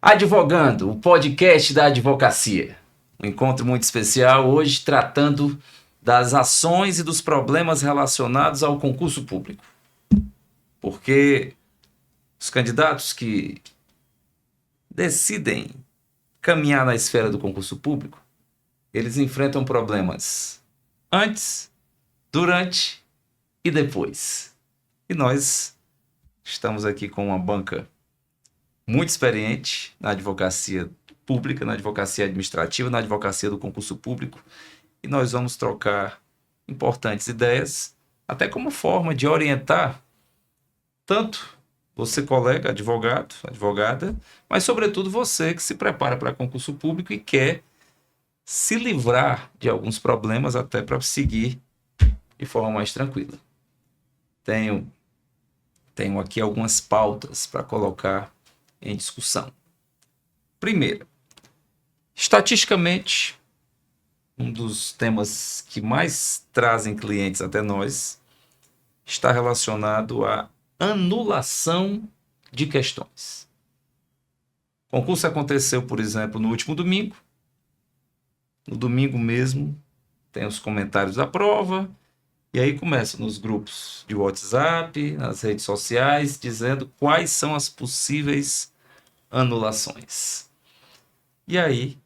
Advogando, o podcast da advocacia. Um encontro muito especial hoje tratando das ações e dos problemas relacionados ao concurso público. Porque os candidatos que decidem caminhar na esfera do concurso público, eles enfrentam problemas antes, durante e depois. E nós estamos aqui com uma banca muito experiente na advocacia pública, na advocacia administrativa, na advocacia do concurso público, e nós vamos trocar importantes ideias, até como forma de orientar tanto você, colega, advogado, advogada, mas sobretudo você que se prepara para concurso público e quer se livrar de alguns problemas até para seguir de forma mais tranquila. Tenho aqui algumas pautas para colocar em discussão. Primeiro, estatisticamente, um dos temas que mais trazem clientes até nós está relacionado à anulação de questões. O concurso aconteceu, por exemplo, no último domingo. No domingo mesmo, tem os comentários da prova, e aí começa nos grupos de WhatsApp, nas redes sociais, dizendo quais são as possíveis anulações. E aí,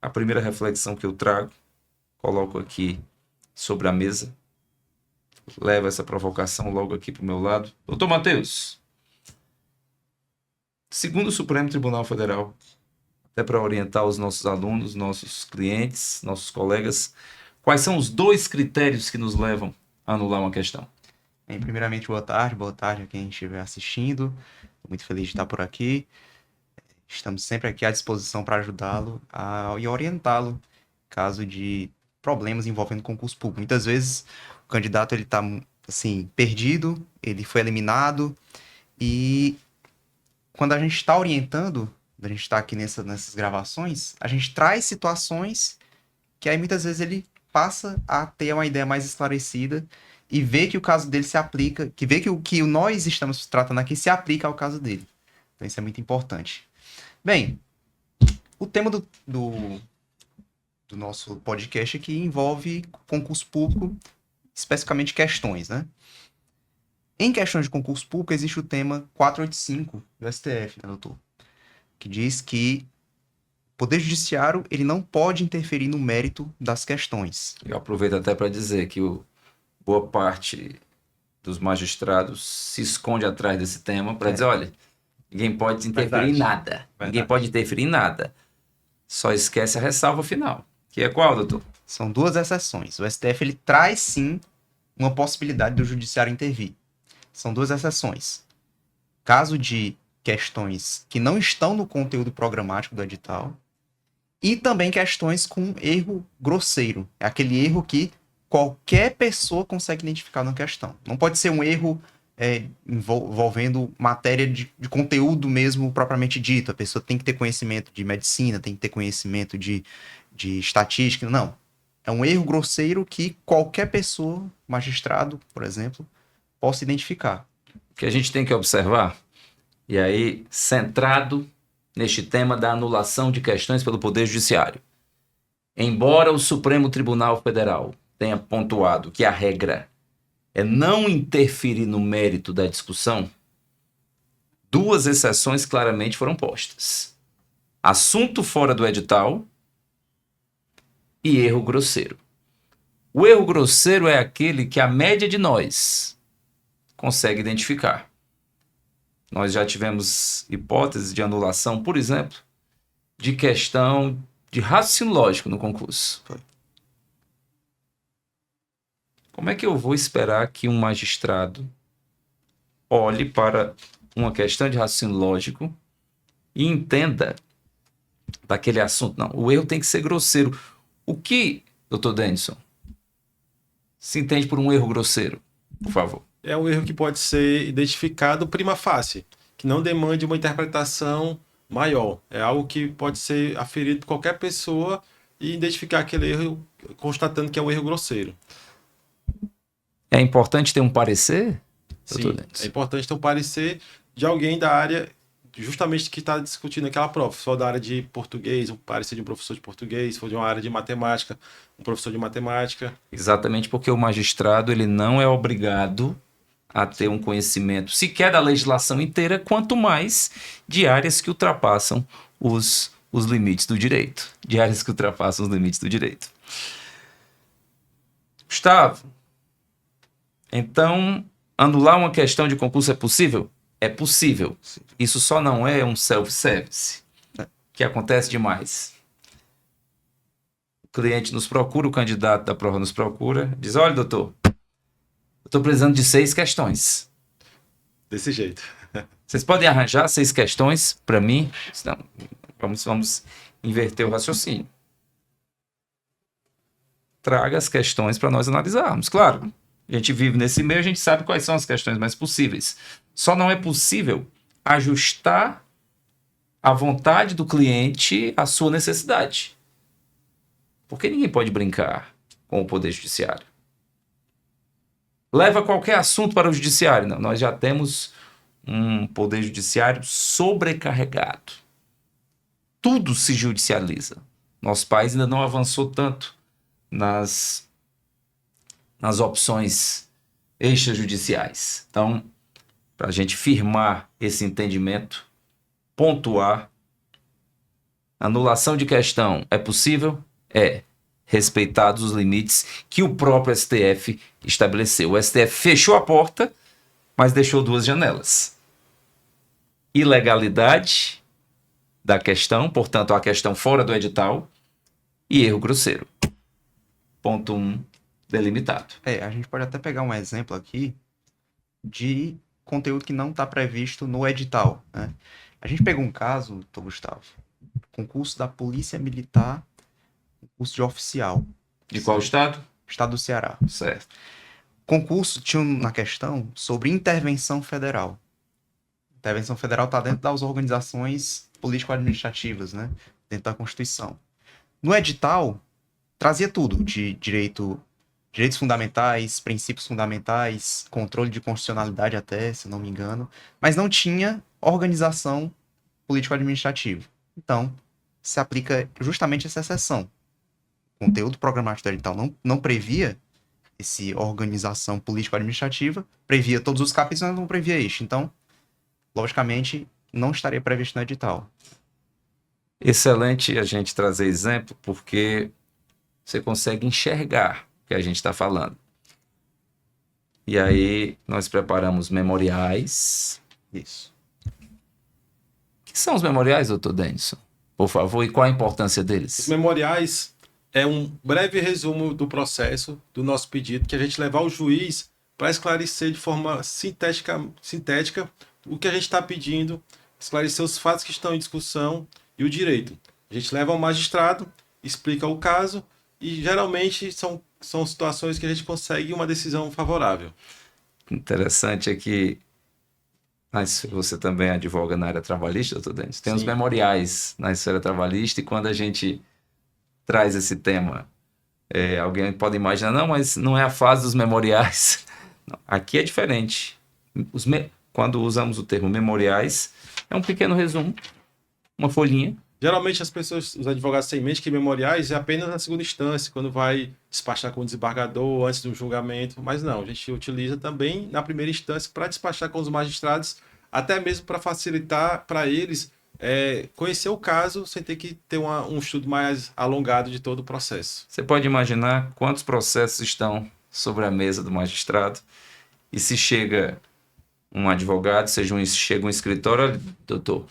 a primeira reflexão que eu trago, coloco aqui sobre a mesa, levo essa provocação logo aqui para o meu lado. Doutor Matheus, segundo o Supremo Tribunal Federal, até para orientar os nossos alunos, nossos clientes, nossos colegas, quais são os dois critérios que nos levam a anular uma questão? Bem, primeiramente, boa tarde a quem estiver assistindo. Estou muito feliz de estar por aqui. Estamos sempre aqui à disposição para ajudá-lo e orientá-lo caso de problemas envolvendo concurso público. Muitas vezes o candidato ele está assim perdido, ele foi eliminado e quando a gente está orientando, a gente está aqui nessas gravações, a gente traz situações que aí muitas vezes ele passa a ter uma ideia mais esclarecida e vê que o caso dele se aplica, que vê que o que nós estamos tratando aqui se aplica ao caso dele. Então isso é muito importante. Bem, o tema do nosso podcast aqui envolve concurso público, especificamente questões, né? Em questões de concurso público existe o tema 485 do STF, né, doutor? Que diz que o Poder Judiciário ele não pode interferir no mérito das questões. Eu aproveito até para dizer que boa parte dos magistrados se esconde atrás desse tema para dizer, olha, ninguém pode interferir em nada. Ninguém pode interferir em nada. Só esquece a ressalva final. Que é qual, doutor? São duas exceções. O STF ele traz, sim, uma possibilidade do judiciário intervir. São duas exceções. Caso de questões que não estão no conteúdo programático do edital e também questões com erro grosseiro. É aquele erro que qualquer pessoa consegue identificar na questão. Não pode ser um erro envolvendo matéria de conteúdo mesmo propriamente dito. A pessoa tem que ter conhecimento de medicina, tem que ter conhecimento de estatística. Não. É um erro grosseiro que qualquer pessoa, magistrado, por exemplo, possa identificar. O que a gente tem que observar, e aí centrado neste tema da anulação de questões pelo Poder Judiciário. Embora o Supremo Tribunal Federal tenha pontuado que a regra é não interferir no mérito da discussão, duas exceções claramente foram postas. Assunto fora do edital e erro grosseiro. O erro grosseiro é aquele que a média de nós consegue identificar. Nós já tivemos hipóteses de anulação, por exemplo, de questão de raciocínio lógico no concurso. Como é que eu vou esperar que um magistrado olhe para uma questão de raciocínio lógico e entenda daquele assunto? Não, o erro tem que ser grosseiro. O que, doutor Denison, se entende por um erro grosseiro, por favor? É um erro que pode ser identificado prima facie, que não demande uma interpretação maior. É algo que pode ser aferido por qualquer pessoa e identificar aquele erro constatando que é um erro grosseiro. É importante ter um parecer, Sim, doutor Denison? é importante ter um parecer de alguém da área justamente que está discutindo aquela prova. Se for da área de português, parecer de um professor de português, se for de uma área de matemática, um professor de matemática. Exatamente porque o magistrado ele não é obrigado a ter um conhecimento sequer da legislação inteira, quanto mais de áreas que ultrapassam os limites do direito. De áreas que ultrapassam os limites do direito. Gustavo, então, anular uma questão de concurso é possível? É possível. Isso só não é um self-service, que acontece demais. O cliente nos procura, o candidato da prova nos procura, diz, olha, doutor, eu estou precisando de 6 questões. Desse jeito. Vocês podem arranjar 6 questões para mim? Não, vamos inverter o raciocínio. Traga as questões para nós analisarmos. Claro, a gente vive nesse meio, a gente sabe quais são as questões mais possíveis. Só não é possível ajustar a vontade do cliente à sua necessidade. Porque ninguém pode brincar com o Poder Judiciário. Leva qualquer assunto para o Judiciário. Não, nós já temos um Poder Judiciário sobrecarregado. Tudo se judicializa. Nosso país ainda não avançou tanto nas opções extrajudiciais. Então, para a gente firmar esse entendimento, pontuar, anulação de questão é possível? É, respeitados os limites que o próprio STF estabeleceu. O STF fechou a porta, mas deixou 2 janelas. Ilegalidade da questão, portanto, a questão fora do edital, e erro grosseiro. Ponto 1, delimitado. A gente pode até pegar um exemplo aqui de conteúdo que não está previsto no edital, né? A gente pegou um caso, doutor Gustavo, concurso da Polícia Militar, concurso de oficial. De qual estado? Estado do Ceará. Certo. Concurso tinha na questão sobre intervenção federal. Intervenção federal está dentro das organizações político-administrativas, né? Dentro da Constituição. No edital, trazia tudo de direitos fundamentais, princípios fundamentais, controle de constitucionalidade até, se não me engano, mas não tinha organização político-administrativa. Então, se aplica justamente essa exceção. O conteúdo programático do edital não previa essa organização político-administrativa, previa todos os capítulos, mas não previa este. Então, logicamente, não estaria previsto no edital. Excelente a gente trazer exemplo, porque você consegue enxergar o que a gente está falando. E aí, nós preparamos memoriais. Isso. O que são os memoriais, doutor Denison? Por favor, e qual a importância Os deles? memoriais é um breve resumo do processo do nosso pedido, que a gente levar ao juiz para esclarecer de forma sintética o que a gente está pedindo, esclarecer os fatos que estão em discussão e o direito. A gente leva ao magistrado, explica o caso e geralmente são situações que a gente consegue uma decisão favorável. Interessante é que mas você também advoga na área trabalhista, doutor Denison? Tem os Sim. memoriais na esfera trabalhista e quando a gente traz esse tema, alguém pode imaginar, não, mas não é a fase dos memoriais. Não, aqui é diferente. Quando usamos o termo memoriais, é um pequeno resumo, uma folhinha. Geralmente os advogados têm em mente que memoriais é apenas na segunda instância, quando vai despachar com o desembargador, antes do julgamento, mas não, a gente utiliza também na primeira instância para despachar com os magistrados, até mesmo para facilitar para eles conhecer o caso sem ter que ter um estudo mais alongado de todo o processo. Você pode imaginar quantos processos estão sobre a mesa do magistrado e se chega um advogado, chega um escritório, olha, doutor,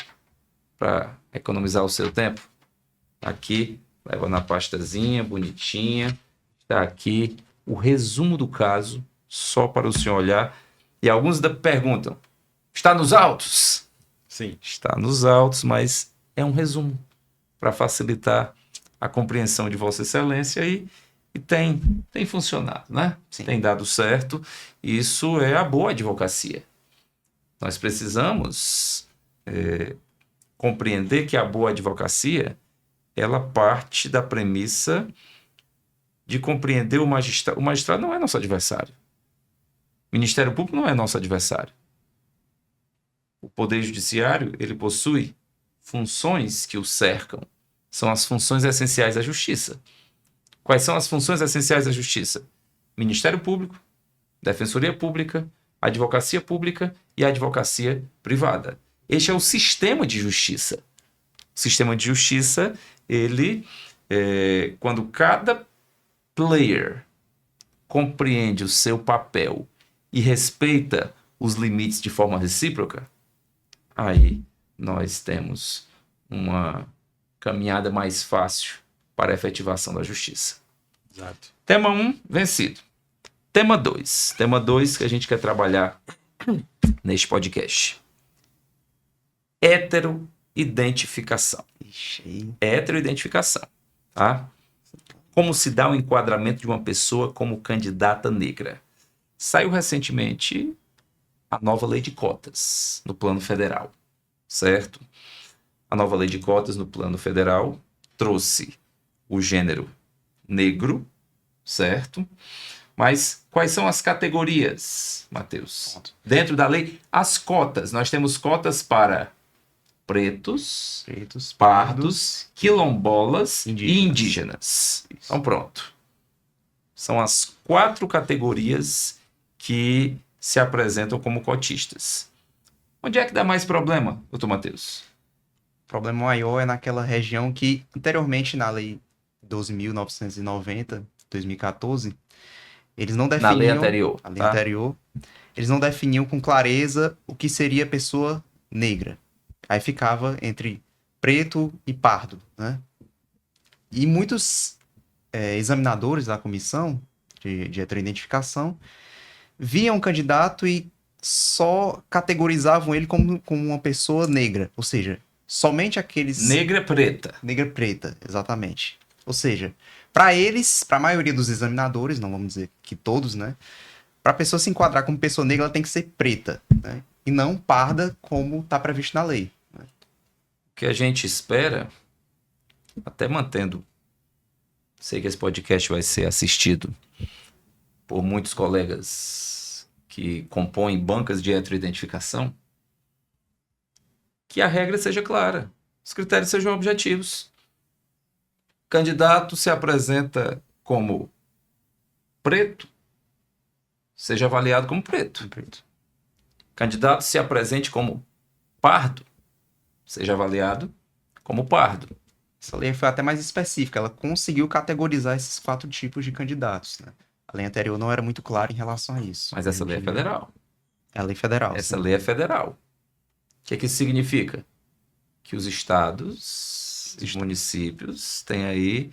para economizar o seu tempo, aqui, leva na pastazinha, bonitinha, está aqui o resumo do caso, só para o senhor olhar, e alguns ainda perguntam, está nos autos? Sim. Está nos autos, mas é um resumo, para facilitar a compreensão de Vossa Excelência e tem funcionado, né? Sim. Tem dado certo, isso é a boa advocacia. Nós precisamos compreender que a boa advocacia, ela parte da premissa de compreender o magistrado. O magistrado não é nosso adversário. O Ministério Público não é nosso adversário. O Poder Judiciário, ele possui funções que o cercam. São as funções essenciais da Justiça. Quais são as funções essenciais da Justiça? Ministério Público, Defensoria Pública, Advocacia Pública e Advocacia Privada. Este é o sistema de justiça. O sistema de justiça, ele, quando cada player compreende o seu papel e respeita os limites de forma recíproca, aí nós temos uma caminhada mais fácil para a efetivação da justiça. Exato. Tema 1, vencido. Tema 2. Tema 2 que a gente quer trabalhar neste podcast. Heteroidentificação. Ixi, Heteroidentificação, tá? Como se dá o enquadramento de uma pessoa como candidata negra? Saiu recentemente a nova lei de cotas no plano federal, certo? A nova lei de cotas no plano federal trouxe o gênero negro, certo? Mas quais são as categorias, Matheus? Dentro da lei, as cotas. Nós temos cotas para pretos, pardos, quilombolas e indígenas. Então pronto. São as 4 categorias que se apresentam como cotistas. Onde é que dá mais problema, doutor Matheus? o problema maior é naquela região que, anteriormente, na Lei 12.990, 2014, eles não definiam... Na lei anterior. A lei anterior, eles não definiam com clareza o que seria pessoa negra. Aí ficava entre preto e pardo, né? E muitos examinadores da comissão de heteroidentificação viam o candidato e só categorizavam ele como uma pessoa negra. Ou seja, somente aqueles... Negra preta. Negra preta, exatamente. Ou seja, para eles, para a maioria dos examinadores, não vamos dizer que todos, né? Para a pessoa se enquadrar como pessoa negra, ela tem que ser preta, né? E não parda como está previsto na lei. O que a gente espera, até mantendo... Sei que esse podcast vai ser assistido por muitos colegas que compõem bancas de heteroidentificação, que a regra seja clara, os critérios sejam objetivos. Candidato se apresenta como preto, seja avaliado como preto. Candidato se apresente como pardo, seja avaliado como pardo. Essa lei foi até mais específica, ela conseguiu categorizar esses 4 tipos de candidatos, né? A lei anterior não era muito clara em relação a isso. Mas essa lei é federal. É a lei federal. Essa sim. lei é federal. O que isso significa? Que os estados, os municípios têm aí,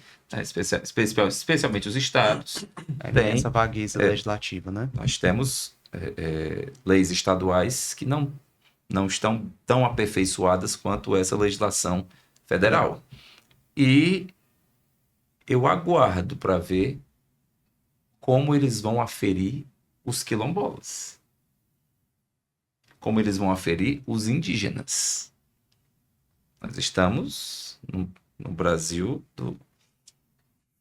especialmente os estados, Aí vem têm, essa vagueza legislativa, né? nós temos leis estaduais que não estão tão aperfeiçoadas quanto essa legislação federal. E eu aguardo para ver como eles vão aferir os quilombolas. Como eles vão aferir os indígenas. Nós estamos no Brasil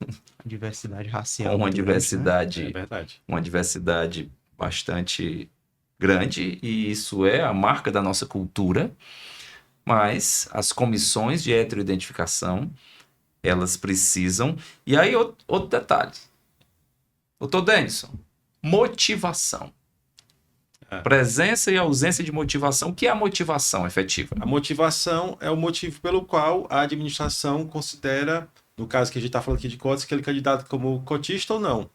A diversidade racial. com uma muito grande, né? diversidade, É verdade. uma diversidade bastante grande, e isso é a marca da nossa cultura, mas as comissões de heteroidentificação, elas precisam... E aí, outro detalhe. Doutor Denison, motivação. Presença e ausência de motivação. O que é a motivação efetiva? A motivação é o motivo pelo qual a administração considera, no caso que a gente está falando aqui de cotas, aquele candidato como cotista ou não.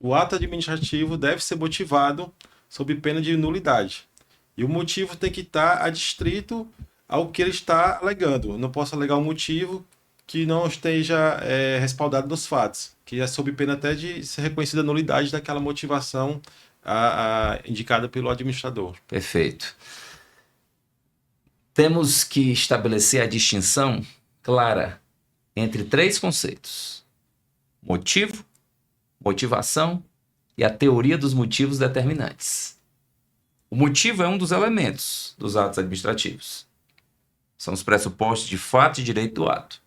O ato administrativo deve ser motivado sob pena de nulidade. E o motivo tem que estar adstrito ao que ele está alegando. Eu não posso alegar um motivo que não esteja respaldado nos fatos, que é sob pena até de ser reconhecida a nulidade daquela motivação indicada pelo administrador. Perfeito. Temos que estabelecer a distinção clara entre 3 conceitos: motivo, motivação e a teoria dos motivos determinantes. O motivo é um dos elementos dos atos administrativos. São os pressupostos de fato e direito do ato.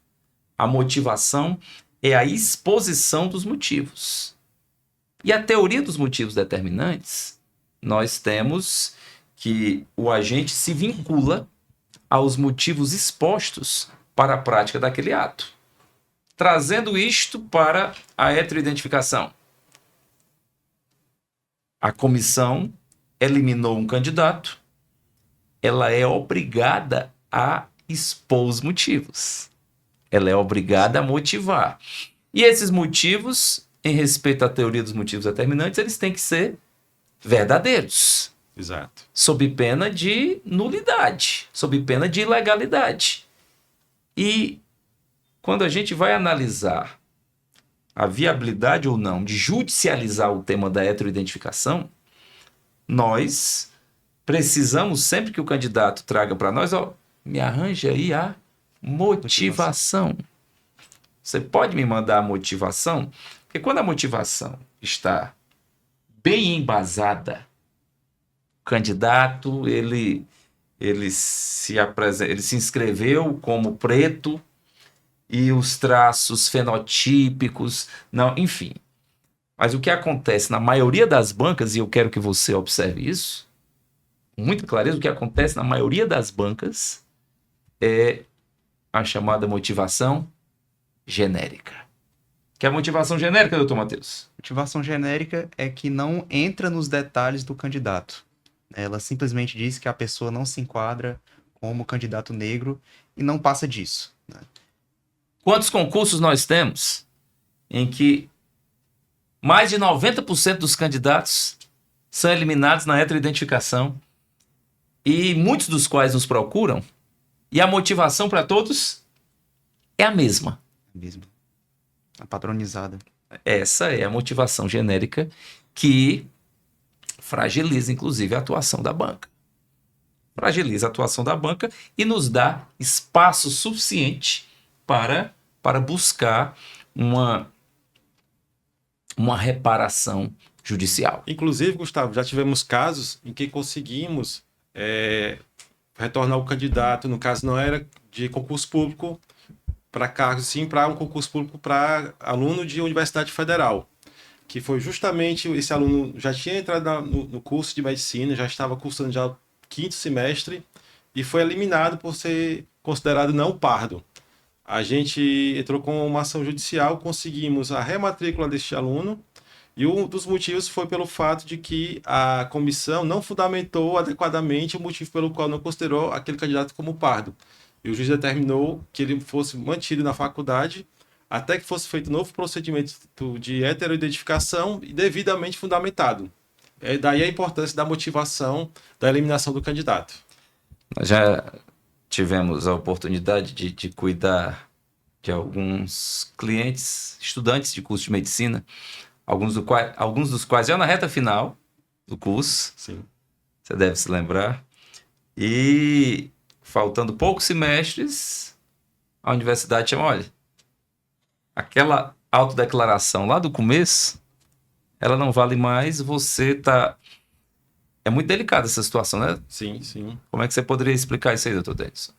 A motivação é a exposição dos motivos. E a teoria dos motivos determinantes, nós temos que o agente se vincula aos motivos expostos para a prática daquele ato, trazendo isto para a heteroidentificação. A comissão eliminou um candidato, ela é obrigada a expor os motivos. Ela é obrigada a motivar. E esses motivos, em respeito à teoria dos motivos determinantes, eles têm que ser verdadeiros. Exato. Sob pena de nulidade, sob pena de ilegalidade. E quando a gente vai analisar a viabilidade ou não de judicializar o tema da heteroidentificação, nós precisamos, sempre que o candidato traga para nós, me arranja aí a motivação. Você pode me mandar a motivação? Porque quando a motivação está bem embasada, o candidato ele se inscreveu como preto e os traços fenotípicos, não, enfim. Mas o que acontece na maioria das bancas, e eu quero que você observe isso, com muita clareza, o que acontece na maioria das bancas é a chamada motivação genérica. Que é a motivação genérica, doutor Matheus? Motivação genérica é que não entra nos detalhes do candidato. Ela simplesmente diz que a pessoa não se enquadra como candidato negro e não passa disso, né? Quantos concursos nós temos em que mais de 90% dos candidatos são eliminados na heteroidentificação e muitos dos quais nos procuram e a motivação para todos é a mesma. Mesmo. A padronizada. Essa é a motivação genérica que fragiliza, inclusive, a atuação da banca. Fragiliza a atuação da banca e nos dá espaço suficiente para buscar uma reparação judicial. Inclusive, Gustavo, já tivemos casos em que conseguimos retornar o candidato, no caso não era de concurso público para cargo, sim para um concurso público para aluno de Universidade Federal, que foi justamente esse aluno já tinha entrado no curso de medicina, já estava cursando já o 5º semestre e foi eliminado por ser considerado não pardo. A gente entrou com uma ação judicial, conseguimos a rematrícula deste aluno e um dos motivos foi pelo fato de que a comissão não fundamentou adequadamente o motivo pelo qual não considerou aquele candidato como pardo. E o juiz determinou que ele fosse mantido na faculdade até que fosse feito um novo procedimento de heteroidentificação e devidamente fundamentado. É daí a importância da motivação da eliminação do candidato. Nós já tivemos a oportunidade de cuidar de alguns clientes, estudantes de curso de medicina, alguns dos quais já na reta final do curso. Sim. Você deve se lembrar. E faltando poucos semestres, a universidade chama, olha, aquela autodeclaração lá do começo, ela não vale mais, você tá... É muito delicada essa situação, né? Sim, sim. Como é que você poderia explicar isso aí, doutor Denison?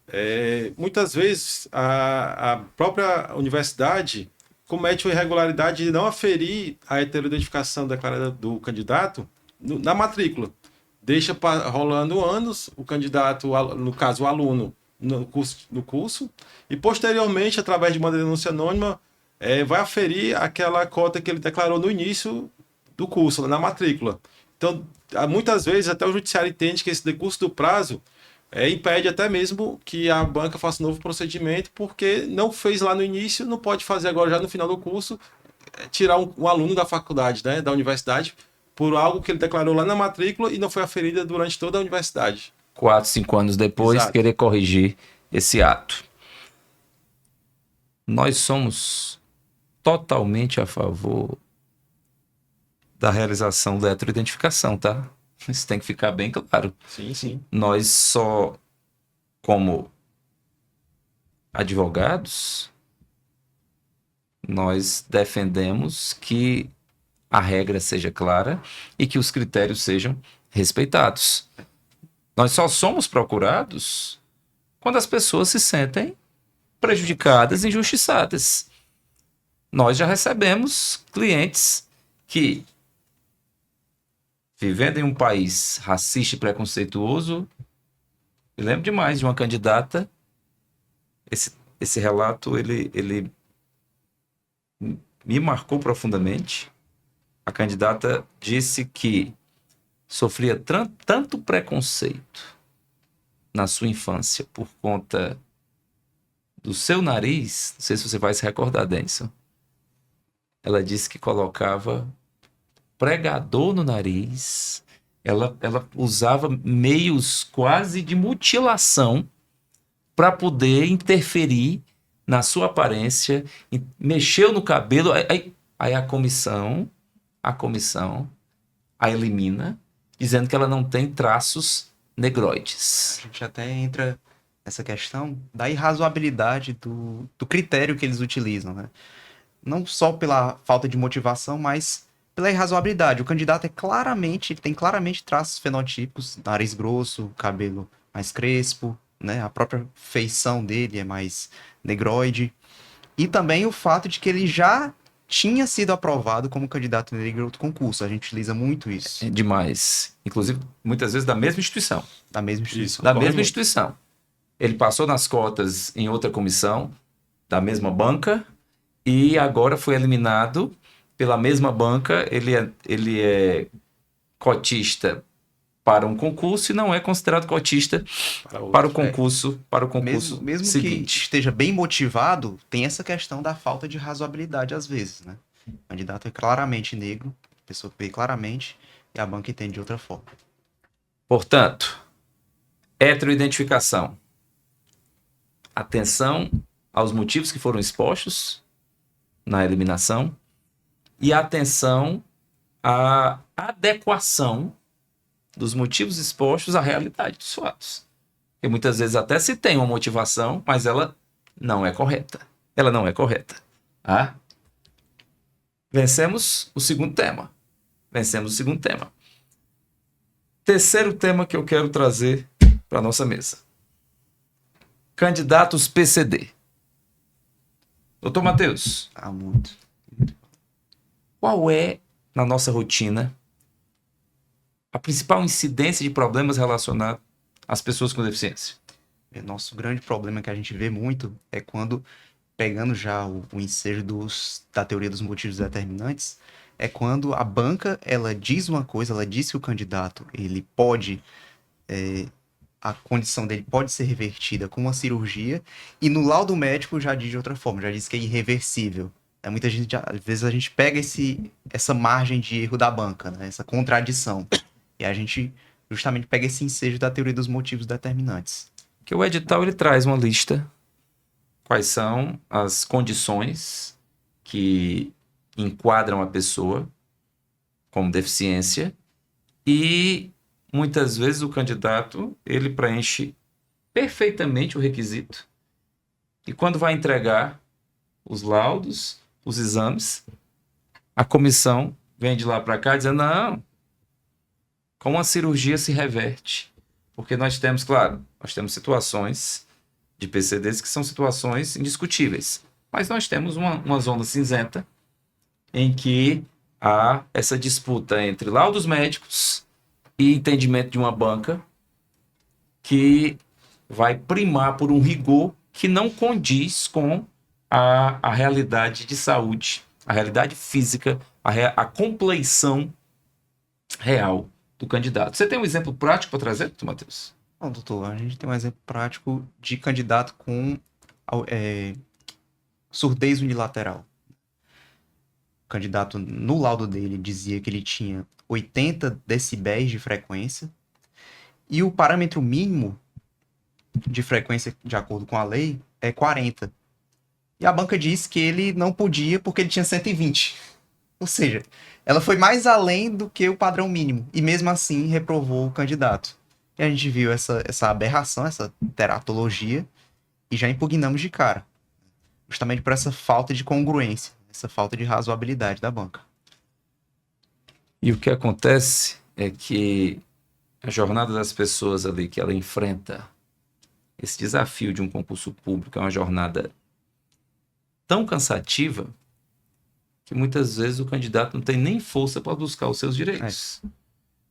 Muitas vezes a própria universidade comete uma irregularidade de não aferir a heteroidentificação declarada do candidato na matrícula. Deixa rolando anos o candidato, no caso o aluno, no curso e posteriormente, através de uma denúncia anônima, vai aferir aquela cota que ele declarou no início do curso, na matrícula. Então, muitas vezes até o judiciário entende que esse decurso do prazo impede até mesmo que a banca faça um novo procedimento, porque não fez lá no início, não pode fazer agora já no final do curso, tirar um aluno da faculdade, né, da universidade, por algo que ele declarou lá na matrícula e não foi aferida durante toda a universidade. 4, 5 anos depois, Exato. Querer corrigir esse ato. Nós somos totalmente a favor da realização da heteroidentificação, tá? Isso tem que ficar bem claro. Sim, sim. Nós só, como advogados, nós defendemos que a regra seja clara e que os critérios sejam respeitados. Nós só somos procurados quando as pessoas se sentem prejudicadas, injustiçadas. Nós já recebemos clientes que vivendo em um país racista e preconceituoso, eu lembro demais de uma candidata, esse relato, ele me marcou profundamente. A candidata disse que sofria tanto preconceito na sua infância por conta do seu nariz, não sei se você vai se recordar, Denison. Ela disse que colocava pregador no nariz, ela usava meios quase de mutilação para poder interferir na sua aparência, mexeu no cabelo, aí a comissão a elimina, dizendo que ela não tem traços negroides. A gente até entra nessa questão da irrazoabilidade do critério que eles utilizam, né? Não só pela falta de motivação, mas pela irrazoabilidade. O candidato tem claramente traços fenotípicos, nariz grosso, cabelo mais crespo, né? A própria feição dele é mais negroide. E também o fato de que ele já tinha sido aprovado como candidato negro em outro concurso. A gente utiliza muito isso. É demais. Inclusive, muitas vezes da mesma instituição. Da mesma instituição. Da mesma instituição. Ele passou nas cotas em outra comissão, da mesma banca, e agora foi eliminado pela mesma banca. Ele é cotista para um concurso e não é considerado cotista para o concurso mesmo seguinte. Que esteja bem motivado, tem essa questão da falta de razoabilidade às vezes, né? O candidato é claramente negro, a pessoa vê claramente, e a banca entende de outra forma. Portanto, heteroidentificação. Atenção aos motivos que foram expostos na eliminação e atenção à adequação dos motivos expostos à realidade dos fatos. Porque muitas vezes até se tem uma motivação, mas ela não é correta. Ela não é correta. Tá? Vencemos o segundo tema. Terceiro tema que eu quero trazer para a nossa mesa. Candidatos PCD. Doutor Matheus. Muito. Qual é, na nossa rotina, a principal incidência de problemas relacionados às pessoas com deficiência? Nosso grande problema que a gente vê muito é quando, pegando já o ensejo da teoria dos motivos determinantes, é quando a banca, ela diz uma coisa, ela diz que o candidato, ele pode, a condição dele pode ser revertida com uma cirurgia, e no laudo médico já diz de outra forma, já diz que é irreversível. Muita gente, às vezes a gente pega essa margem de erro da banca, né? Essa contradição. E a gente justamente pega esse ensejo da teoria dos motivos determinantes. Que o edital ele traz uma lista. Quais são as condições que enquadram a pessoa como deficiência. E muitas vezes o candidato ele preenche perfeitamente o requisito. E quando vai entregar os laudos, os exames, a comissão vem de lá para cá dizendo, não, com a cirurgia se reverte. Porque nós temos situações de PCDs que são situações indiscutíveis. Mas nós temos uma zona cinzenta em que há essa disputa entre laudos médicos e entendimento de uma banca que vai primar por um rigor que não condiz com a realidade de saúde, a realidade física, a compleição real do candidato. Você tem um exemplo prático para trazer, doutor Matheus? Bom, doutor, a gente tem um exemplo prático de candidato com surdez unilateral. O candidato, no laudo dele, dizia que ele tinha 80 decibéis de frequência e o parâmetro mínimo de frequência, de acordo com a lei, é 40. E a banca disse que ele não podia porque ele tinha 120. Ou seja, ela foi mais além do que o padrão mínimo. E mesmo assim reprovou o candidato. E a gente viu essa aberração, essa teratologia, e já impugnamos de cara. Justamente por essa falta de congruência, essa falta de razoabilidade da banca. E o que acontece é que a jornada das pessoas ali que ela enfrenta, esse desafio de um concurso público é uma jornada tão cansativa que muitas vezes o candidato não tem nem força para buscar os seus direitos.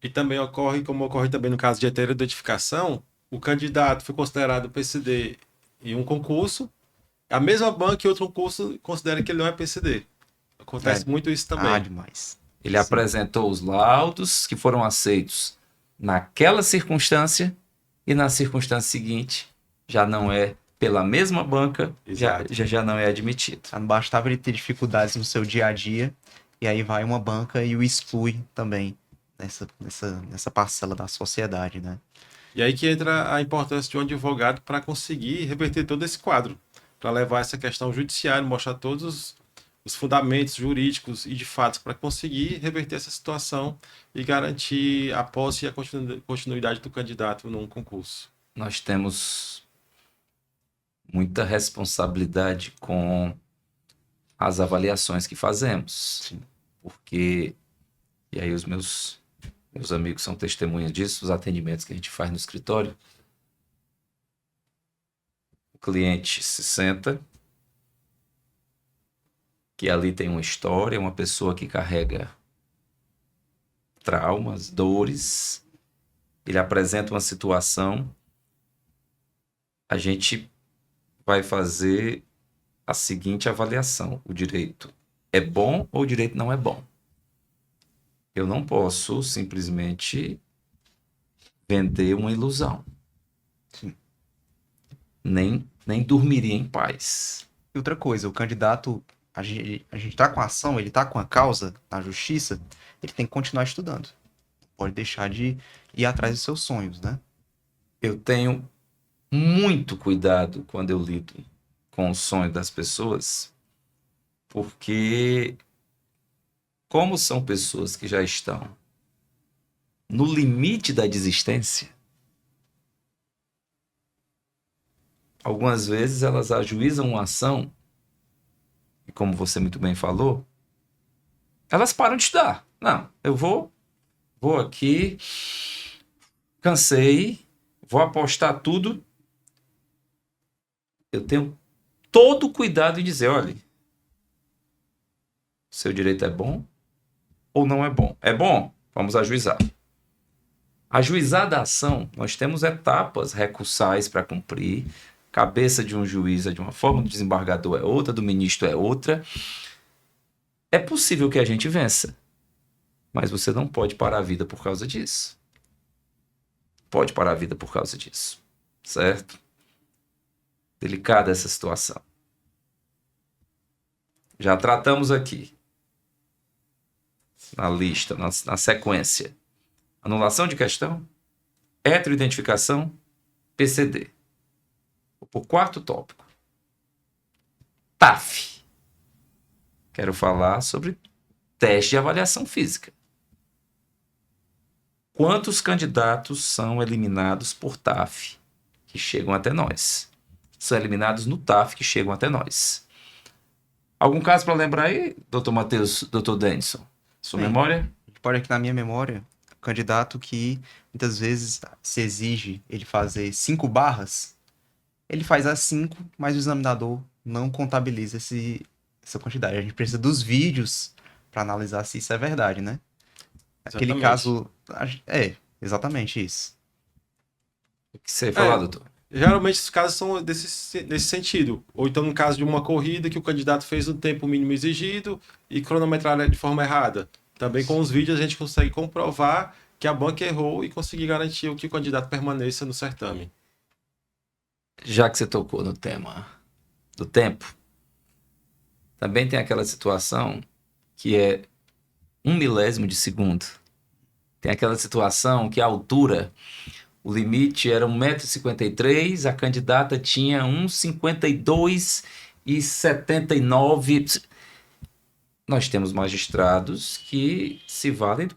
E também ocorre, como ocorre também no caso de heteroidentificação, o candidato foi considerado PCD em um concurso, a mesma banca em outro concurso considera que ele não é PCD. Acontece muito isso também. Demais. Ele Sim. apresentou os laudos que foram aceitos naquela circunstância e na circunstância seguinte já não é pela mesma banca, Exato. já não é admitido. Não bastava ele ter dificuldades no seu dia a dia, e aí vai uma banca e o exclui também nessa parcela da sociedade, né? E aí que entra a importância de um advogado para conseguir reverter todo esse quadro, para levar essa questão ao judiciário, mostrar todos os fundamentos jurídicos e de fatos para conseguir reverter essa situação e garantir a posse e a continuidade do candidato num concurso. Nós temos muita responsabilidade com as avaliações que fazemos. Sim. Porque, e aí os meus amigos são testemunhas disso, os atendimentos que a gente faz no escritório, o cliente se senta, que ali tem uma história, uma pessoa que carrega traumas, dores, ele apresenta uma situação, a gente vai fazer a seguinte avaliação: o direito é bom ou o direito não é bom? Eu não posso simplesmente vender uma ilusão. Sim. Nem dormiria em paz. E outra coisa, o candidato, a gente tá com a ação, ele tá com a causa na justiça, ele tem que continuar estudando. Não pode deixar de ir atrás dos seus sonhos, né? Eu tenho muito cuidado quando eu lido com o sonho das pessoas, porque como são pessoas que já estão no limite da desistência, algumas vezes elas ajuizam uma ação e, como você muito bem falou, elas param de estudar. Não, eu vou aqui, cansei, vou apostar tudo. Eu tenho todo o cuidado em dizer, olha, seu direito é bom ou não é bom? É bom? Vamos ajuizar. Ajuizar da ação, nós temos etapas recursais para cumprir. Cabeça de um juiz é de uma forma, do desembargador é outra, do ministro é outra. É possível que a gente vença, mas você não pode parar a vida por causa disso. Pode parar a vida por causa disso, certo? Delicada essa situação. Já tratamos aqui, na lista, na sequência, anulação de questão, heteroidentificação, PCD. Por quarto tópico, TAF. Quero falar sobre teste de avaliação física. Quantos candidatos são eliminados por TAF que chegam até nós? São eliminados no TAF que chegam até nós. Algum caso para lembrar aí, doutor Matheus, doutor Denison? Sua memória? A gente pode aqui na minha memória, candidato que muitas vezes se exige ele fazer 5 barras, ele faz as 5, mas o examinador não contabiliza essa quantidade. A gente precisa dos vídeos para analisar se isso é verdade, né? Aquele caso... exatamente isso. O que você ia falar, doutor? Geralmente os casos são nesse sentido. Ou então no caso de uma corrida que o candidato fez o tempo mínimo exigido e cronometraram de forma errada. Também com os vídeos a gente consegue comprovar que a banca errou e conseguir garantir que o candidato permaneça no certame. Já que você tocou no tema do tempo, também tem aquela situação que é 1 milésimo de segundo. Tem aquela situação que a altura, o limite era 1,53 m, a candidata tinha 1,52,79. Nós temos magistrados que se valem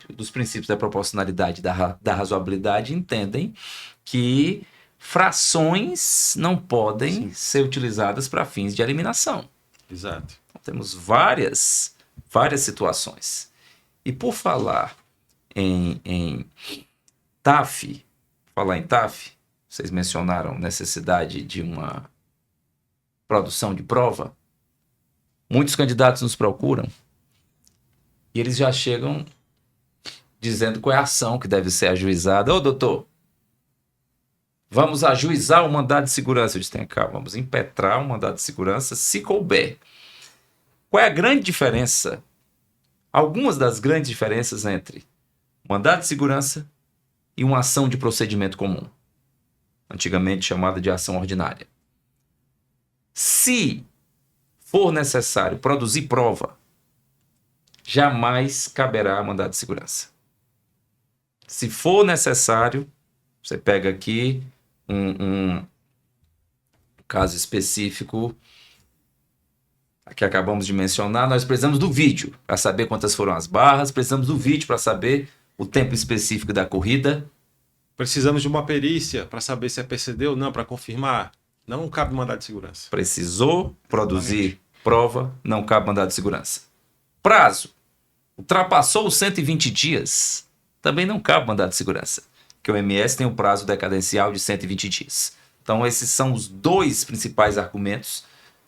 dos princípios da proporcionalidade, da razoabilidade, entendem que frações não podem ser utilizadas para fins de eliminação. Exato. Então, temos várias situações. E por falar em TAF, vocês mencionaram necessidade de uma produção de prova. Muitos candidatos nos procuram e eles já chegam dizendo qual é a ação que deve ser ajuizada. Ô, doutor, vamos ajuizar o mandado de segurança. Eu disse, tem cá, vamos impetrar o mandado de segurança se couber. Qual é a grande diferença? Algumas das grandes diferenças entre mandado de segurança e uma ação de procedimento comum, antigamente chamada de ação ordinária. Se for necessário produzir prova, jamais caberá mandado de segurança. Se for necessário, você pega aqui um caso específico que acabamos de mencionar, nós precisamos do vídeo para saber quantas foram as barras, precisamos do vídeo para saber o tempo específico da corrida. Precisamos de uma perícia para saber se é PCD ou não, para confirmar. Não cabe mandado de segurança. Precisou produzir prova, não cabe mandado de segurança. Prazo. Ultrapassou os 120 dias, também não cabe mandado de segurança, porque o MS tem um prazo decadencial de 120 dias. Então esses são os dois principais argumentos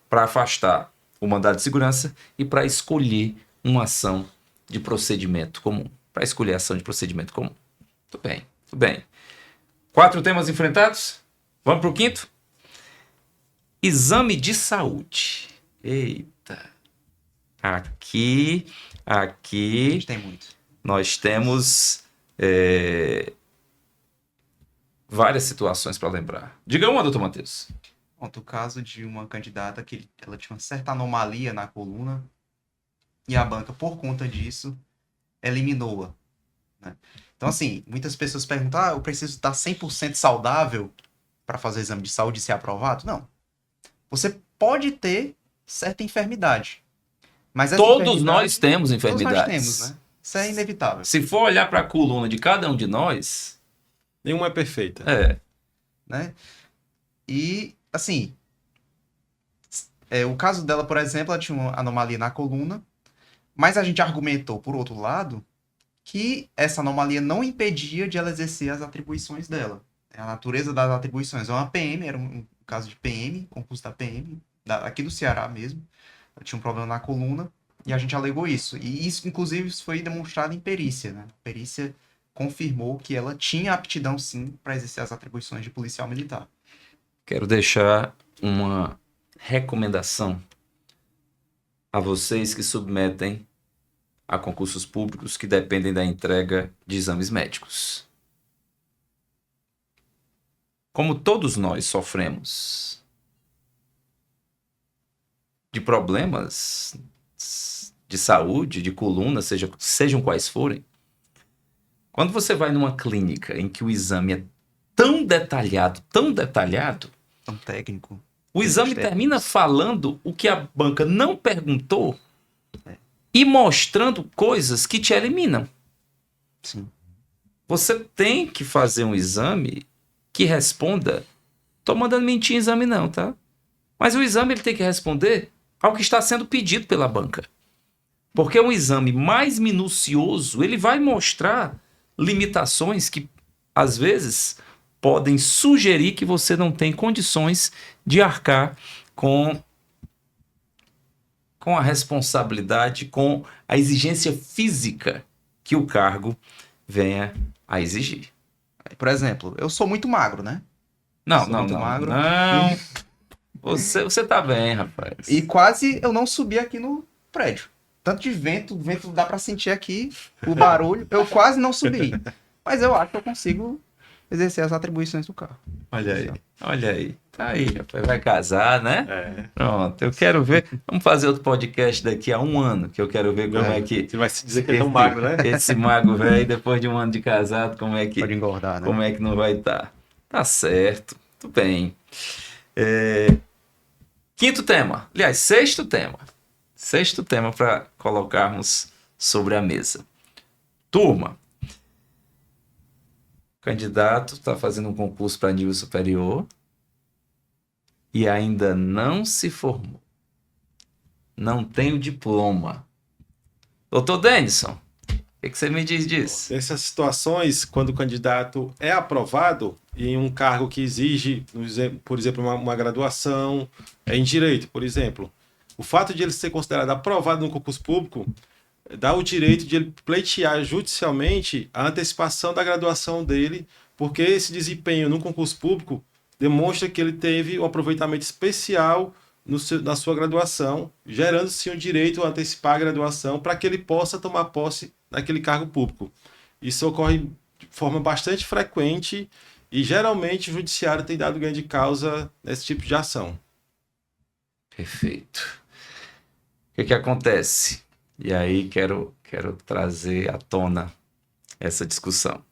para afastar o mandado de segurança e para escolher uma ação de procedimento comum. Para escolher a ação de procedimento comum. Muito bem, muito bem. 4 temas enfrentados? Vamos para o 5º? Exame de saúde. Eita. Aqui A gente tem muito. nós temos várias situações para lembrar. Diga uma, doutor Matheus. Pronto, o caso de uma candidata que ela tinha uma certa anomalia na coluna e a banca, por conta disso, eliminou-a. Né? Então, assim, muitas pessoas perguntam, eu preciso estar 100% saudável para fazer o exame de saúde e ser aprovado? Não. Você pode ter certa enfermidade. Mas essa Todos nós temos todos enfermidades. nós temos, né? Isso é inevitável. Se for olhar para a coluna de cada um de nós, Nenhuma é perfeita. Né? E, assim, o caso dela, por exemplo, ela tinha uma anomalia na coluna, mas a gente argumentou, por outro lado, que essa anomalia não impedia de ela exercer as atribuições dela. A natureza das atribuições. É uma PM, era um caso de PM, concurso da PM, aqui do Ceará mesmo. Ela tinha um problema na coluna e a gente alegou isso. E isso, inclusive, foi demonstrado em perícia. Né? A perícia confirmou que ela tinha aptidão, sim, para exercer as atribuições de policial militar. quero deixar uma recomendação a vocês que submetem a concursos públicos que dependem da entrega de exames médicos. Como todos nós sofremos de problemas de saúde, de coluna, sejam quais forem, quando você vai numa clínica em que o exame é tão detalhado, Tão técnico. o exame termina falando o que a banca não perguntou e mostrando coisas que te eliminam. Sim. Você tem que fazer um exame que responda. Tô mandando mentir em exame não, tá? Mas o exame ele tem que responder ao que está sendo pedido pela banca. Porque um exame mais minucioso, ele vai mostrar limitações que, às vezes, podem sugerir que você não tem condições de arcar com a responsabilidade, com a exigência física que o cargo venha a exigir. Por exemplo, eu sou muito magro, né? Não. magro. Não. Você tá bem, rapaz. E quase eu não subi aqui no prédio. Tanto de vento, o vento dá pra sentir aqui, o barulho. Eu quase não subi. Mas eu acho que eu consigo exercer as atribuições do carro. Olha aí. Olha aí. Tá aí, rapaz. Vai casar, né? É. Pronto. Eu quero ver. Vamos fazer outro podcast daqui a 1 ano, que eu quero ver como é que Você vai se dizer que é tão magro, né? esse mago velho, depois de 1 ano de casado, como é que Pode engordar, né? como é que não vai estar? Tá certo. Tudo bem. 5º tema. Aliás, 6º tema. 6º tema para colocarmos sobre a mesa. Turma, o candidato está fazendo um concurso para nível superior e ainda não se formou. Não tem o diploma. Doutor Denison, o que você me diz disso? Nessas situações, quando o candidato é aprovado em um cargo que exige, por exemplo, uma graduação, em direito, por exemplo, o fato de ele ser considerado aprovado no concurso público dá o direito de ele pleitear judicialmente a antecipação da graduação dele, porque esse desempenho no concurso público demonstra que ele teve um aproveitamento especial na sua graduação, gerando sim o direito a antecipar a graduação para que ele possa tomar posse naquele cargo público. Isso ocorre de forma bastante frequente e geralmente o judiciário tem dado ganho de causa nesse tipo de ação. Perfeito. O que acontece? E aí quero trazer à tona essa discussão.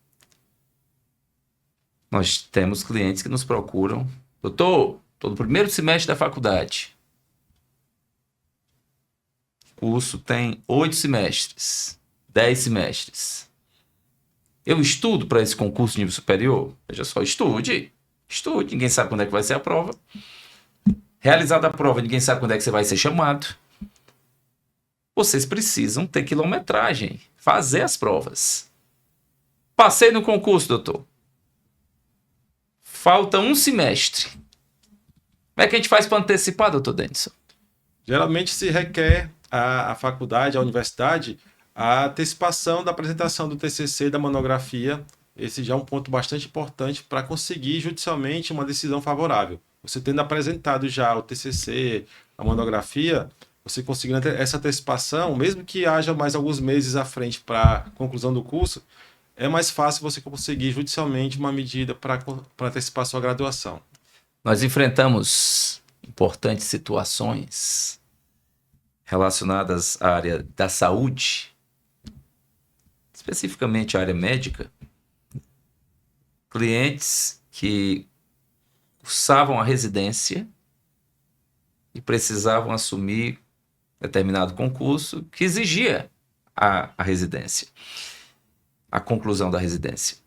Nós temos clientes que nos procuram, doutor, estou no primeiro semestre da faculdade. O curso tem 8 semestres, 10 semestres. Eu estudo para esse concurso de nível superior? Veja só, estude, ninguém sabe quando é que vai ser a prova. Realizada a prova, ninguém sabe quando é que você vai ser chamado. Vocês precisam ter quilometragem, fazer as provas. Passei no concurso, doutor. Falta um semestre. Como é que a gente faz para antecipar, doutor Denison? Geralmente se requer à faculdade, à universidade, a antecipação da apresentação do TCC e da monografia. Esse já é um ponto bastante importante para conseguir judicialmente uma decisão favorável. Você tendo apresentado já o TCC, a monografia, você conseguindo essa antecipação, mesmo que haja mais alguns meses à frente para a conclusão do curso, é mais fácil você conseguir judicialmente uma medida para antecipar sua graduação. Nós enfrentamos importantes situações relacionadas à área da saúde, especificamente à área médica, clientes que cursavam a residência e precisavam assumir determinado concurso que exigia a residência, a conclusão da residência.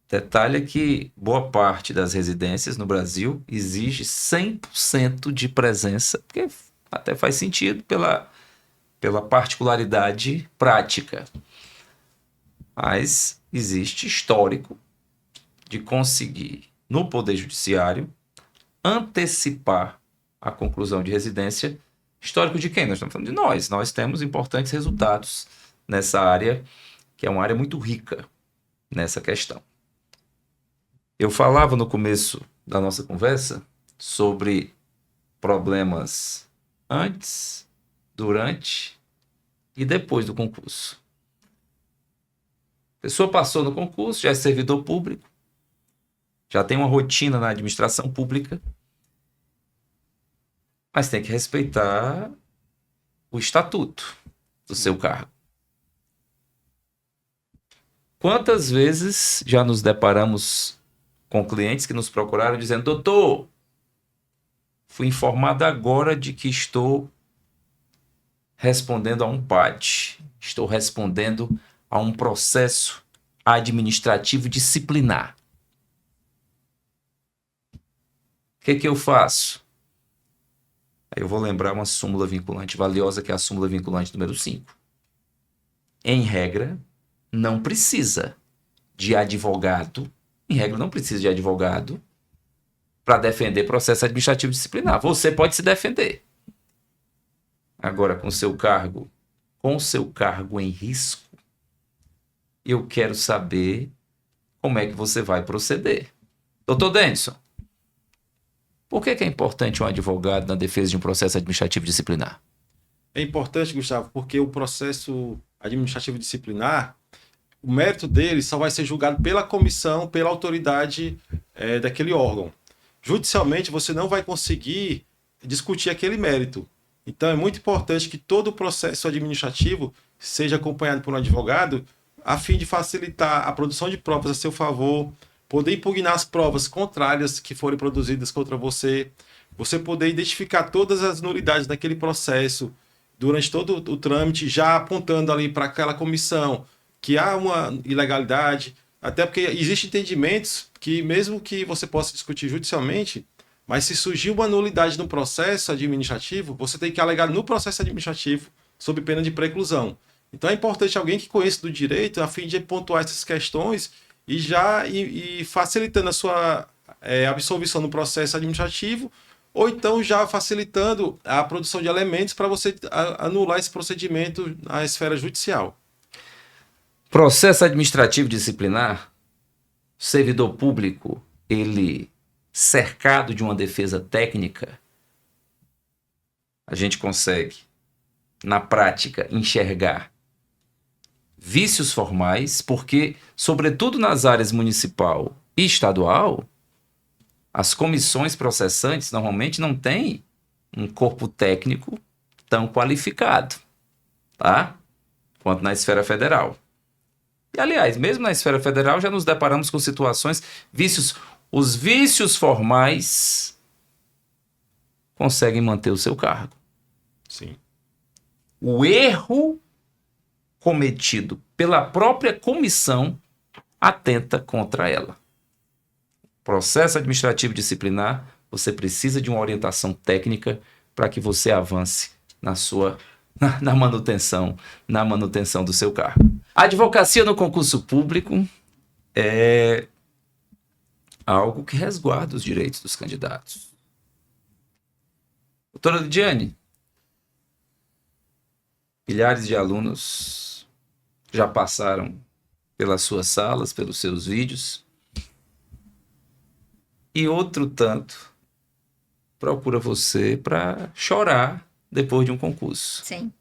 Detalhe é que boa parte das residências no Brasil exige 100% de presença, porque até faz sentido pela particularidade prática. Mas existe histórico de conseguir, no Poder Judiciário, antecipar a conclusão de residência. Histórico de quem? Nós estamos falando de nós. Nós temos importantes resultados nessa área, que é uma área muito rica nessa questão. Eu falava no começo da nossa conversa sobre problemas antes, durante e depois do concurso. A pessoa passou no concurso, já é servidor público, já tem uma rotina na administração pública, mas tem que respeitar o estatuto do seu cargo. Quantas vezes já nos deparamos com clientes que nos procuraram dizendo: doutor, fui informado agora de que estou respondendo a um PAD, estou respondendo a um processo administrativo disciplinar. O que eu faço? Aí eu vou lembrar uma súmula vinculante valiosa, que é a súmula vinculante número 5. Em regra, não precisa de advogado, para defender processo administrativo disciplinar. Você pode se defender. Agora, com seu cargo em risco, eu quero saber como é que você vai proceder. Doutor Denison, por que é importante um advogado na defesa de um processo administrativo disciplinar? É importante, Gustavo, porque o processo administrativo disciplinar, o mérito dele só vai ser julgado pela comissão, pela autoridade daquele órgão. Judicialmente, você não vai conseguir discutir aquele mérito. Então, é muito importante que todo o processo administrativo seja acompanhado por um advogado, a fim de facilitar a produção de provas a seu favor, poder impugnar as provas contrárias que forem produzidas contra você, você poder identificar todas as nulidades daquele processo durante todo o trâmite, já apontando ali para aquela comissão que há uma ilegalidade, até porque existem entendimentos que, mesmo que você possa discutir judicialmente, mas se surgir uma nulidade no processo administrativo, você tem que alegar no processo administrativo, sob pena de preclusão. Então é importante alguém que conheça do direito, a fim de pontuar essas questões e facilitando a sua absolvição no processo administrativo, ou então já facilitando a produção de elementos para você anular esse procedimento na esfera judicial. Processo administrativo disciplinar, servidor público, ele cercado de uma defesa técnica, a gente consegue, na prática, enxergar vícios formais, porque, sobretudo nas áreas municipal e estadual, as comissões processantes normalmente não têm um corpo técnico tão qualificado, tá? Quanto na esfera federal. E, aliás, mesmo na esfera federal já nos deparamos com situações, os vícios formais conseguem manter o seu cargo. Sim. O erro cometido pela própria comissão atenta contra ela. Processo administrativo disciplinar, você precisa de uma orientação técnica para que você avance na manutenção do seu cargo. A advocacia no concurso público é algo que resguarda os direitos dos candidatos. Doutora Lidiane, milhares de alunos já passaram pelas suas salas, pelos seus vídeos, e outro tanto procura você para chorar depois de um concurso. Sim.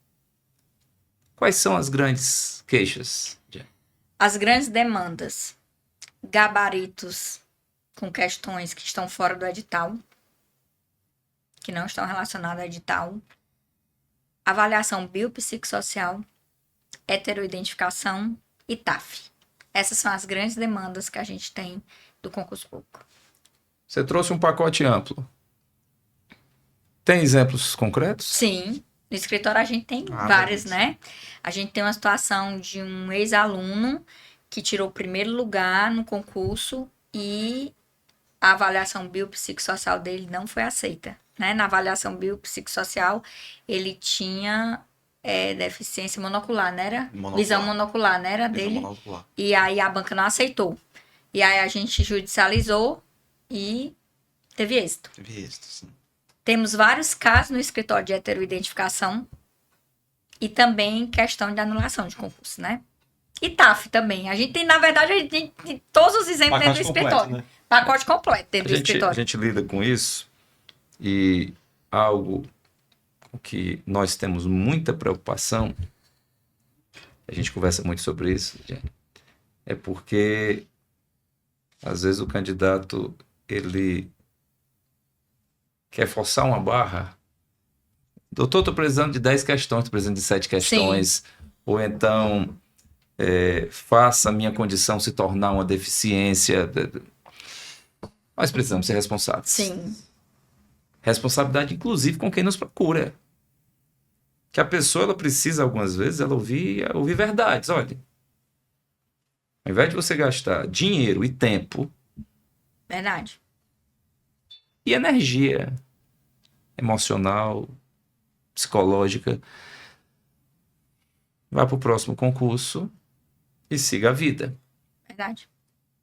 Quais são as grandes queixas? As grandes demandas. Gabaritos com questões que estão fora do edital, que não estão relacionadas ao edital. Avaliação biopsicossocial, heteroidentificação e TAF. Essas são as grandes demandas que a gente tem do concurso público. Você trouxe um pacote amplo. Tem exemplos concretos? Sim, no escritório a gente tem várias, né? A gente tem uma situação de um ex-aluno que tirou o primeiro lugar no concurso e a avaliação biopsicossocial dele não foi aceita, né? Na avaliação biopsicossocial, ele tinha deficiência monocular, não era? Visão monocular, não era dele? Monocular. E aí a banca não aceitou. E aí a gente judicializou e teve êxito. Teve êxito, sim. Temos vários casos no escritório de heteroidentificação e também questão de anulação de concurso, né? E TAF também. A gente tem, na verdade, a gente tem todos os exemplos dentro do escritório. Né? Pacote completo dentro do A escritório. gente lida com isso e algo com que nós temos muita preocupação, a gente conversa muito sobre isso, gente, é porque às vezes o candidato ele quer forçar uma barra. Doutor, estou precisando de 10 questões, estou precisando de 7 questões. Sim. Ou então, faça a minha condição se tornar uma deficiência. Nós precisamos ser responsáveis. Sim. Responsabilidade, inclusive, com quem nos procura. Que a pessoa ela precisa, algumas vezes, ela ouvir verdades. Olha, ao invés de você gastar dinheiro e tempo... Verdade. E energia emocional, psicológica, vá para o próximo concurso e siga a vida. Verdade.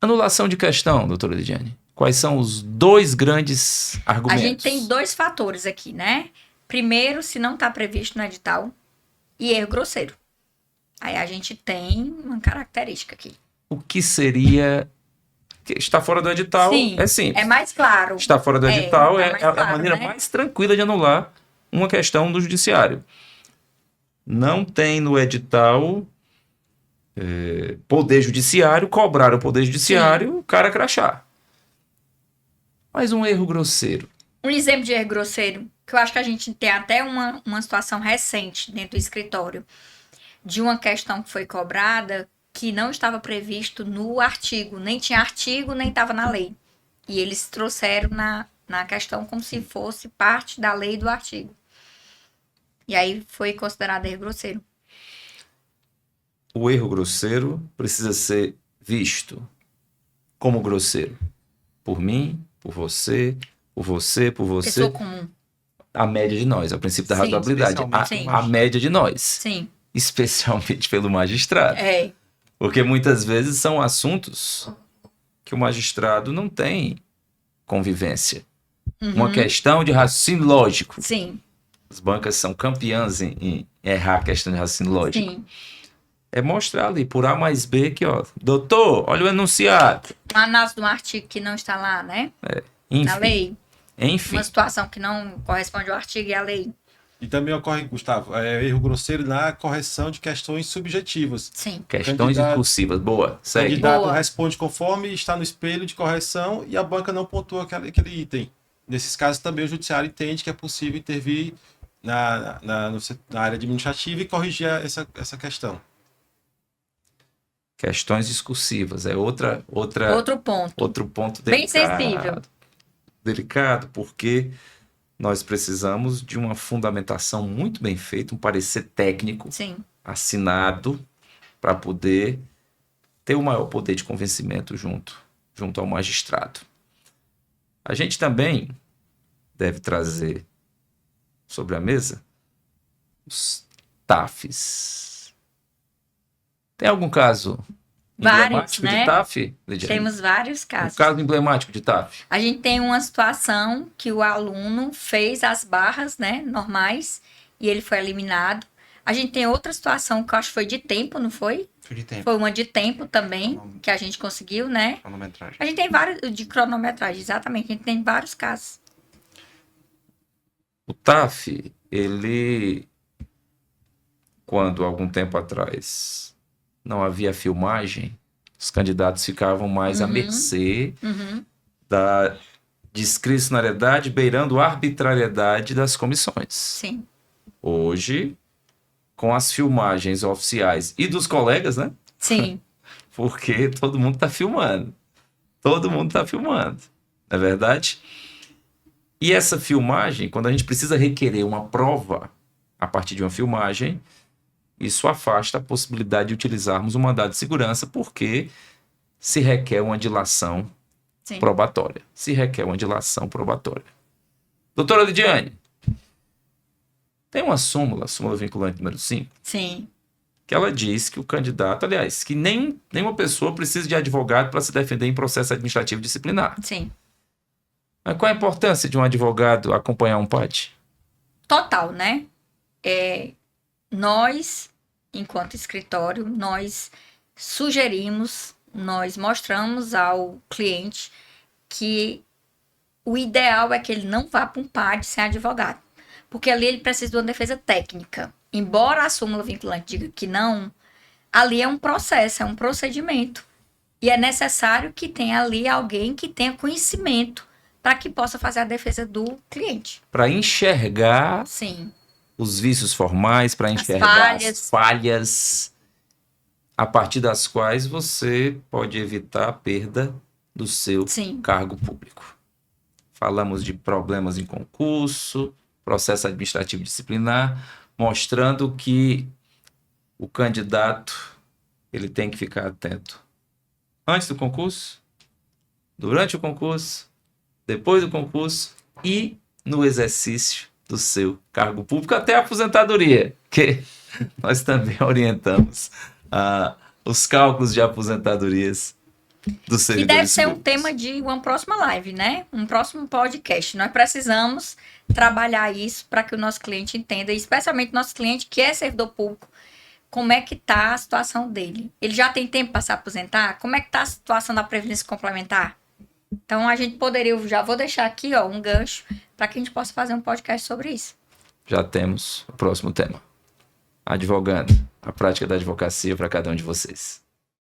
Anulação de questão, doutora Lidiane. Quais são os 2 grandes argumentos? A gente tem 2 fatores aqui, né? Primeiro, se não está previsto no edital, e erro grosseiro. Aí a gente tem uma característica aqui. O que seria... Está fora do edital, sim, é simples. É mais claro. Está fora do edital é claro, a maneira, né, mais tranquila de anular uma questão do judiciário. Não tem no edital poder judiciário, cobrar o poder judiciário, o cara crachar. Mas um erro grosseiro. Um exemplo de erro grosseiro, que eu acho que a gente tem até uma situação recente dentro do escritório, de uma questão que foi cobrada que não estava previsto no artigo. Nem tinha artigo, nem estava na lei. E eles trouxeram na questão como se fosse parte da lei do artigo. E aí foi considerado erro grosseiro. O erro grosseiro precisa ser visto como grosseiro. Por mim, por você, por você, por você. Pessoa comum. A média de nós, é o princípio da razoabilidade. Sim. A média de nós. Sim. Especialmente pelo magistrado. Porque muitas vezes são assuntos que o magistrado não tem convivência. uma questão de raciocínio lógico. Sim, As bancas são campeãs em errar a questão de raciocínio lógico. sim. É mostrar ali, por A mais B, que, ó, doutor, olha o enunciado. Uma análise de um artigo que não está lá, né? Na Enfim, lei. enfim. Uma situação que não corresponde ao artigo e à lei. E também ocorre, Gustavo, erro grosseiro na correção de questões subjetivas. Sim. Questões Candidato- discursivas. Boa, O segue. candidato Boa. responde conforme está no espelho de correção e a banca não pontua aquele item. Nesses casos, também o judiciário entende que é possível intervir na área administrativa e corrigir essa questão. Questões discursivas. É outro ponto Bem delicado. sensível. Delicado, porque nós precisamos de uma fundamentação muito bem feita, um parecer técnico Sim. assinado para poder ter o maior poder de convencimento junto ao magistrado. A gente também deve trazer sobre a mesa os TAFs. Tem algum caso Vários, emblemático né? de TAF, Lidiane? Temos vários Um casos. caso emblemático de TAF. A gente tem uma situação que o aluno fez as barras, né, normais, e ele foi eliminado. A gente tem outra situação que eu acho que foi de tempo, não foi? Foi de tempo. Foi uma de tempo também, que a gente conseguiu, né? Cronometragem. A gente tem vários, de cronometragem, exatamente. A gente tem vários casos. O TAF, ele, quando algum tempo atrás não havia filmagem, os candidatos ficavam mais à mercê Uhum. da discricionariedade, beirando a arbitrariedade das comissões. Sim. Hoje, com as filmagens oficiais e dos colegas, né? Sim. Porque todo mundo está filmando. Todo mundo está filmando. Não é verdade? E essa filmagem, quando a gente precisa requerer uma prova a partir de uma filmagem, isso afasta a possibilidade de utilizarmos o mandado de segurança, porque se requer uma dilação Sim. probatória. Se requer uma dilação probatória. Doutora Lidiane, tem uma súmula vinculante número 5, Sim. que ela diz que o candidato, aliás, que nenhuma pessoa precisa de advogado para se defender em processo administrativo disciplinar. Sim. Mas qual a importância de um advogado acompanhar um PAD? Total, né? Nós, enquanto escritório, nós sugerimos, nós mostramos ao cliente que o ideal é que ele não vá para um PAD sem advogado. Porque ali ele precisa de uma defesa técnica. Embora a súmula vinculante diga que não, ali é um processo, é um procedimento. E é necessário que tenha ali alguém que tenha conhecimento para que possa fazer a defesa do cliente. Para enxergar Sim. os vícios formais, para enxergar as falhas, a partir das quais você pode evitar a perda do seu Sim. cargo público. Falamos de problemas em concurso, processo administrativo disciplinar, mostrando que o candidato ele tem que ficar atento antes do concurso, durante o concurso, depois do concurso e no exercício do seu cargo público, até a aposentadoria, que nós também orientamos os cálculos de aposentadorias dos servidores E deve ser um públicos. tema de uma próxima live, né? Um próximo podcast. Nós precisamos trabalhar isso para que o nosso cliente entenda, especialmente o nosso cliente que é servidor público, como é que está a situação dele. Ele já tem tempo para se aposentar? Como é que está a situação da Previdência Complementar? Então, a gente poderia, já vou deixar aqui um gancho para que a gente possa fazer um podcast sobre isso. Já temos o próximo tema. Advogando, a prática da advocacia para cada um de vocês.